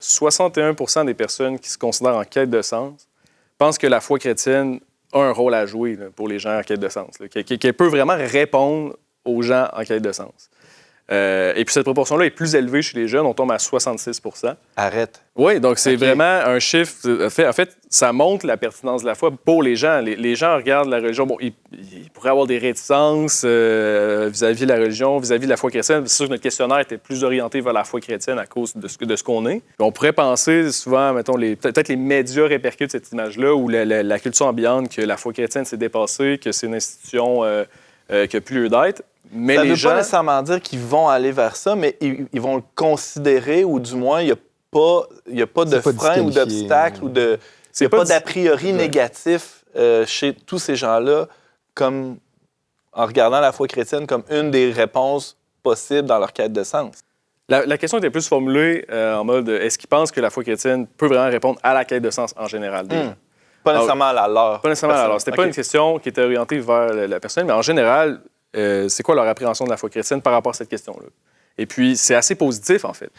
61% des personnes qui se considèrent en quête de sens pensent que la foi chrétienne a un rôle à jouer là, pour les gens en quête de sens, qu'elle peut vraiment répondre aux gens en quête de sens. Et puis cette proportion-là est plus élevée chez les jeunes, on tombe à 66%. Arrête. Oui, donc c'est vraiment un chiffre. En fait, ça montre la pertinence de la foi pour les gens. Les gens regardent la religion. Bon, ils pourraient avoir des réticences vis-à-vis de la religion, vis-à-vis de la foi chrétienne. C'est sûr que notre questionnaire était plus orienté vers la foi chrétienne à cause de ce qu'on est. On pourrait penser souvent, mettons, peut-être les médias répercutent cette image-là ou la culture ambiante que la foi chrétienne s'est dépassée, que c'est une institution qui n'a plus lieu d'être. Mais ça ne veut gens... pas nécessairement dire qu'ils vont aller vers ça, mais ils vont le considérer, ou du moins, il n'y a pas de frein ou d'obstacle, ou il n'y a pas d'a priori négatif chez tous ces gens-là, comme en regardant la foi chrétienne comme une des réponses possibles dans leur quête de sens. La question était plus formulée en mode est-ce qu'ils pensent que la foi chrétienne peut vraiment répondre à la quête de sens en général? Pas nécessairement à la leur. Pas nécessairement à la leur. C'était pas une question qui était orientée vers la personne, mais en général, c'est quoi leur appréhension de la foi chrétienne par rapport à cette question-là? Et puis, c'est assez positif, en fait.